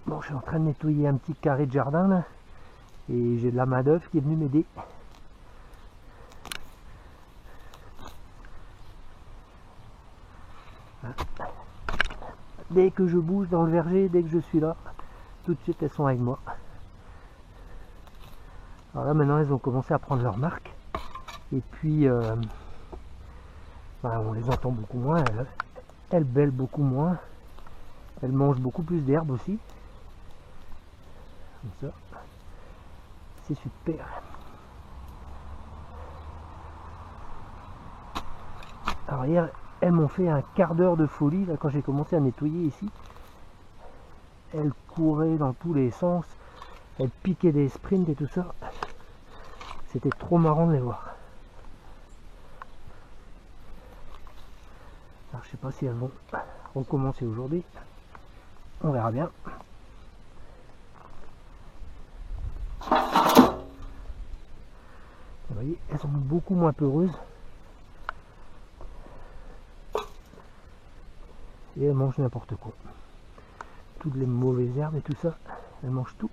Bon, je suis en train de nettoyer un petit carré de jardin là, et j'ai de la main d'œuvre qui est venue m'aider. Dès que je bouge dans le verger, dès que je suis là, tout de suite elles sont avec moi. Alors là maintenant elles ont commencé à prendre leur marque, et puis on les entend beaucoup moins, elles bêlent beaucoup moins, elles mangent beaucoup plus d'herbe aussi. Comme ça, c'est super. Alors hier, elles m'ont fait un quart d'heure de folie là, quand j'ai commencé à nettoyer ici. Elles couraient dans tous les sens, elles piquaient des sprints et tout ça. C'était trop marrant de les voir. Alors je sais pas si elles vont recommencer aujourd'hui. On verra bien. Vous voyez, elles sont beaucoup moins peureuses. Et elles mangent n'importe quoi. Toutes les mauvaises herbes et tout ça, elles mangent tout.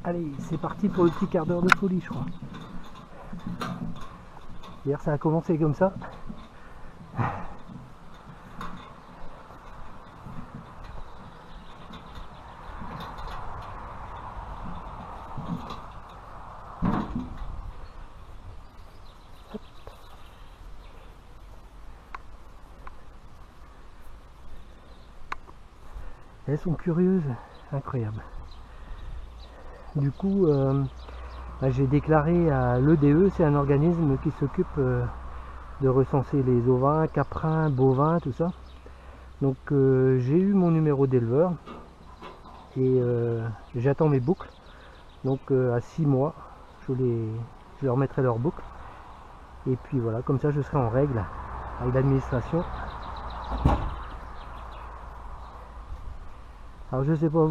Allez, c'est parti pour le petit quart d'heure de folie, je crois. Hier, ça a commencé comme ça. Elles sont curieuses, incroyable. Du coup, j'ai déclaré à l'EDE, c'est un organisme qui s'occupe de recenser les ovins, caprins, bovins, tout ça. Donc j'ai eu mon numéro d'éleveur et j'attends mes boucles. Donc à 6 mois, je leur mettrai leurs boucles. Et puis voilà, comme ça je serai en règle avec l'administration. Alors je sais pas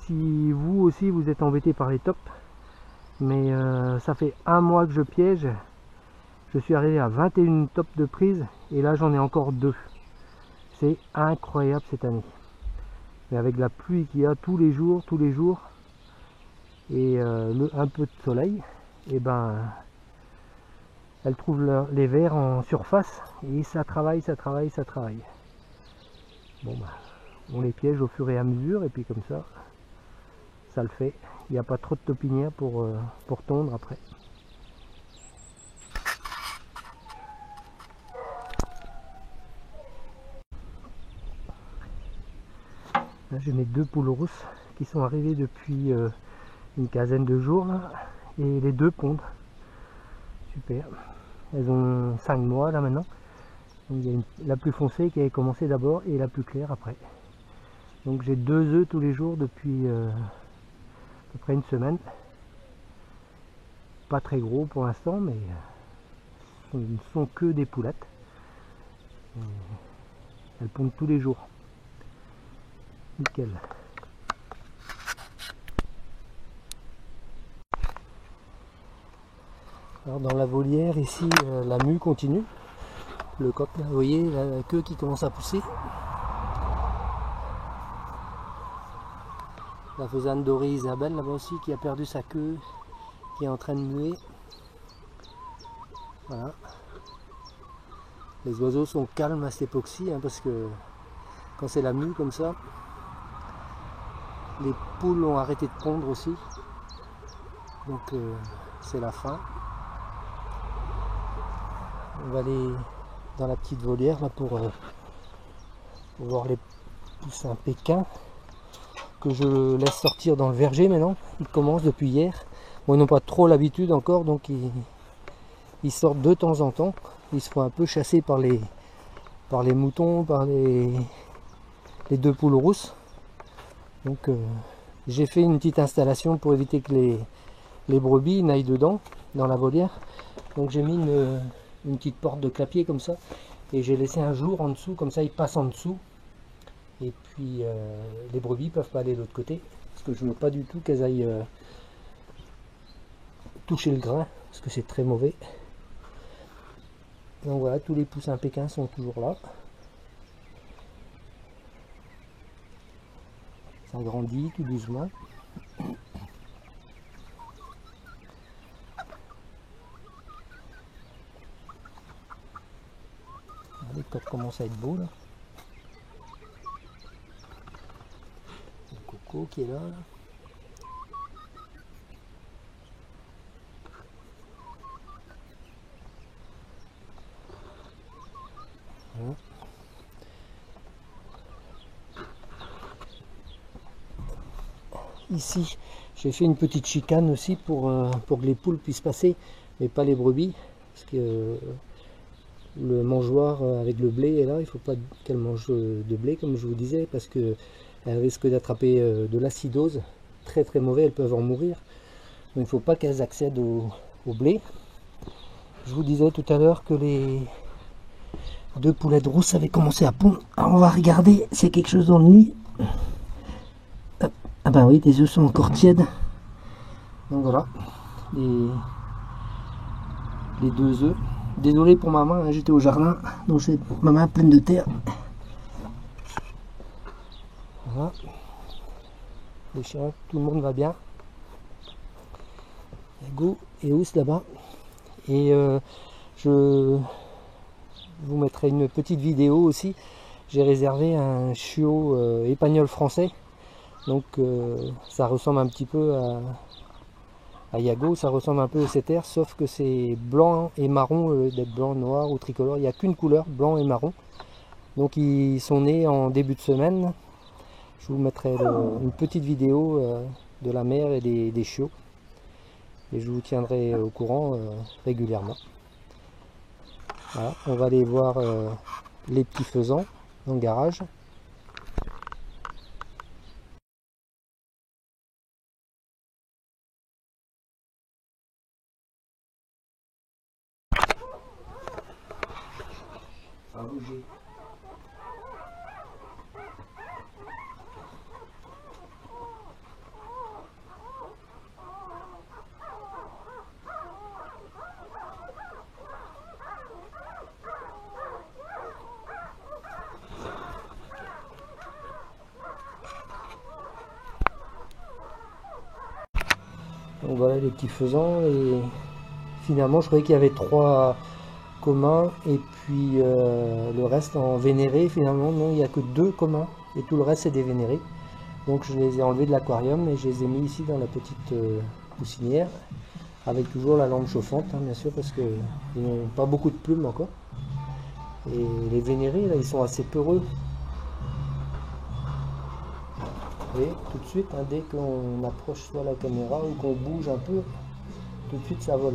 si vous aussi vous êtes embêté par les tops, mais ça fait un mois que je piège. Je suis arrivé à 21 tops de prise et là j'en ai encore 2. C'est incroyable cette année. Mais avec la pluie qu'il y a tous les jours et un peu de soleil, et ben elles trouvent les vers en surface et ça travaille. Bon bah, on les piège au fur et à mesure et puis comme ça le fait. Il n'y a pas trop de topinières pour tondre après. Là j'ai mes 2 poules rousses qui sont arrivées depuis une quinzaine de jours là, et les 2 pondent. Super. Elles ont 5 mois là maintenant. Donc, il y a la plus foncée qui avait commencé d'abord et la plus claire après. Donc j'ai 2 œufs tous les jours depuis à peu près une semaine. Pas très gros pour l'instant, mais ce ne sont que des poulettes. Elles pondent tous les jours. Nickel. Alors dans la volière ici, la mue continue. Le coq, là, vous voyez la queue qui commence à pousser. La faisane dorée Isabelle là-bas aussi qui a perdu sa queue, qui est en train de muer. Voilà. Les oiseaux sont calmes à cette époque-ci, parce que quand c'est la mue comme ça, les poules ont arrêté de pondre aussi. Donc c'est la fin. On va aller dans la petite volière là, pour voir les poussins pékins que je laisse sortir dans le verger maintenant. Ils commencent depuis hier. Bon, ils n'ont pas trop l'habitude encore, donc ils sortent de temps en temps. Ils se font un peu chasser par les moutons, par les 2 poules rousses. Donc j'ai fait une petite installation pour éviter que les brebis n'aillent dedans, dans la volière. Donc j'ai mis une petite porte de clapier comme ça, et j'ai laissé un jour en dessous, comme ça ils passent en dessous, et puis les brebis peuvent pas aller de l'autre côté, parce que je veux pas du tout qu'elles aillent toucher le grain, parce que c'est très mauvais. Donc voilà, tous les poussins pékins sont toujours là. Ça grandit tout doucement. Regardez, ça commence à être beau là. Le coco qui est là. Voilà. Ici, j'ai fait une petite chicane aussi pour que les poules puissent passer, mais pas les brebis, parce que le mangeoir avec le blé est là. Il ne faut pas qu'elles mangent de blé, comme je vous disais, parce qu'elles risquent d'attraper de l'acidose, très très mauvais, elles peuvent en mourir. Donc il ne faut pas qu'elles accèdent au blé. Je vous disais tout à l'heure que les 2 poulettes rousses avaient commencé à pondre. Alors on va regarder s'il y a quelque chose dans le nid. Ah ben oui, les œufs sont encore tièdes. Donc voilà, les 2 œufs. Désolé pour ma main, hein, j'étais au jardin, donc j'ai ma main pleine de terre. Voilà. Les chiens, tout le monde va bien. Il y a Go et Ous là-bas. Et je vous mettrai une petite vidéo aussi. J'ai réservé un chiot épagnol français. Donc ça ressemble un petit peu à Yago, ça ressemble un peu au setter, sauf que c'est blanc et marron, d'être blanc, noir ou tricolore. Il n'y a qu'une couleur, blanc et marron. Donc ils sont nés en début de semaine. Je vous mettrai une petite vidéo de la mère et des chiots. Et je vous tiendrai au courant régulièrement. Voilà, on va aller voir les petits faisans dans le garage. À bouger. Donc voilà les petits faisans, et finalement je croyais qu'il y avait 3 communs et puis le reste en vénéré. Finalement non, il n'y a que 2 communs et tout le reste c'est des vénérés. Donc je les ai enlevés de l'aquarium et je les ai mis ici dans la petite poussinière, avec toujours la lampe chauffante, hein, bien sûr, parce qu'ils n'ont pas beaucoup de plumes encore. Et les vénérés là, ils sont assez peureux. Vous voyez, tout de suite, hein, dès qu'on approche soit la caméra ou qu'on bouge un peu, tout de suite ça vole.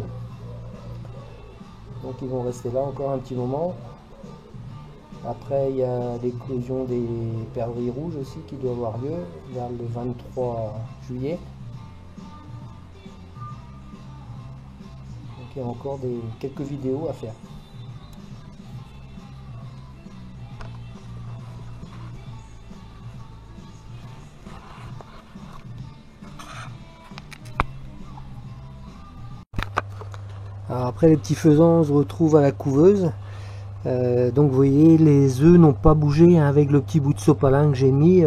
Donc ils vont rester là encore un petit moment. Après il y a l'éclosion des perdrix rouges aussi qui doit avoir lieu vers le 23 juillet. Donc il y a encore quelques vidéos à faire. Alors après les petits faisans, on se retrouve à la couveuse. Donc vous voyez, les œufs n'ont pas bougé, hein, avec le petit bout de sopalin que j'ai mis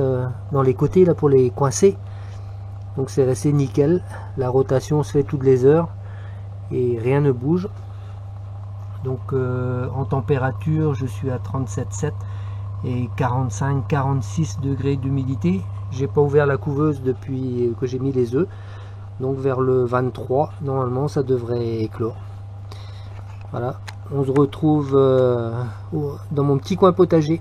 dans les côtés là pour les coincer. Donc c'est resté nickel. La rotation se fait toutes les heures et rien ne bouge. Donc en température, je suis à 37,7 et 45-46 degrés d'humidité. J'ai pas ouvert la couveuse depuis que j'ai mis les œufs. Donc vers le 23, normalement ça devrait éclore. Voilà, on se retrouve dans mon petit coin potager.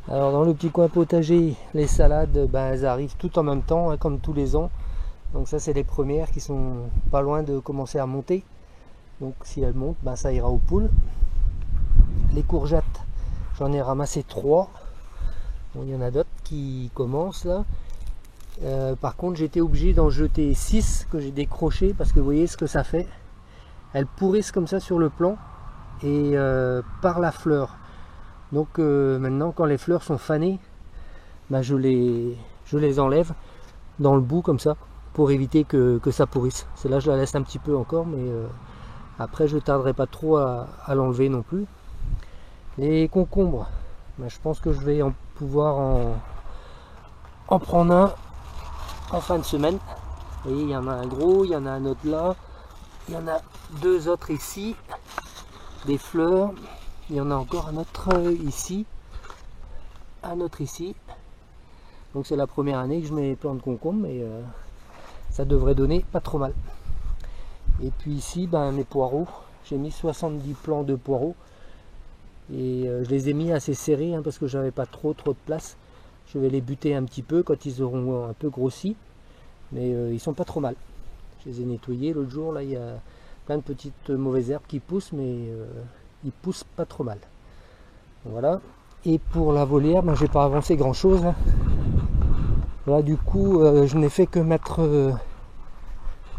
Alors dans le petit coin potager, les salades, ben, elles arrivent toutes en même temps, hein, comme tous les ans. Donc ça c'est les premières qui sont pas loin de commencer à monter. Donc si elles montent, ben, ça ira aux poules. Les courgettes, j'en ai ramassé 3. Bon, il y en a d'autres qui commencent là. Par contre j'ai été obligé d'en jeter 6 que j'ai décroché parce que vous voyez ce que ça fait. Elles pourrissent comme ça sur le plant et par la fleur. Donc maintenant quand les fleurs sont fanées, bah, je les enlève dans le bout comme ça pour éviter que ça pourrisse. Celle-là je la laisse un petit peu encore, mais après je ne tarderai pas trop à l'enlever non plus. Les concombres, bah, je pense que je vais pouvoir en prendre un en fin de semaine. Vous voyez, il y en a un gros, il y en a un autre là, il y en a 2 autres ici, des fleurs, il y en a encore un autre ici, un autre ici. Donc c'est la première année que je mets plein de concombres, mais ça devrait donner pas trop mal. Et puis ici, ben, mes poireaux, j'ai mis 70 plants de poireaux et je les ai mis assez serrés hein, parce que j'avais pas trop de place. Je vais les buter un petit peu quand ils auront un peu grossi, mais ils sont pas trop mal. Je les ai nettoyés l'autre jour, là il y a plein de petites mauvaises herbes qui poussent, mais ils poussent pas trop mal. Voilà. Et pour la volière, ben, j'ai pas avancé grand chose. Hein. Voilà, du coup, je n'ai fait que mettre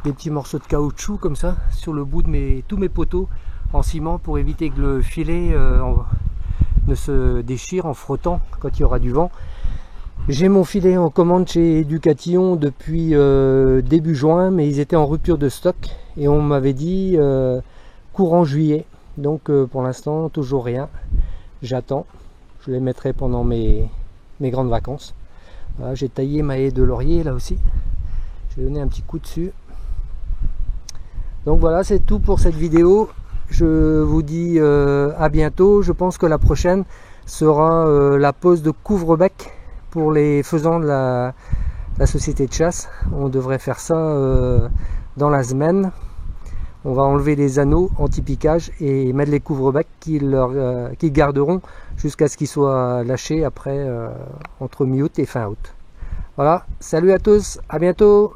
des petits morceaux de caoutchouc comme ça sur le bout de tous mes poteaux en ciment pour éviter que le filet ne se déchire en frottant quand il y aura du vent. J'ai mon filet en commande chez Ducatillon depuis début juin, mais ils étaient en rupture de stock et on m'avait dit courant juillet. Donc pour l'instant toujours rien, j'attends. Je les mettrai pendant mes grandes vacances. Voilà, j'ai taillé ma haie de laurier là aussi, je vais donner un petit coup dessus. Donc voilà, c'est tout pour cette vidéo. Je vous dis à bientôt. Je pense que la prochaine sera la pose de couvre-bec pour les faisans de la société de chasse. On devrait faire ça dans la semaine. On va enlever les anneaux anti-piquage et mettre les couvre-becs qu'ils garderont jusqu'à ce qu'ils soient lâchés après entre mi-août et fin août. Voilà, salut à tous, à bientôt.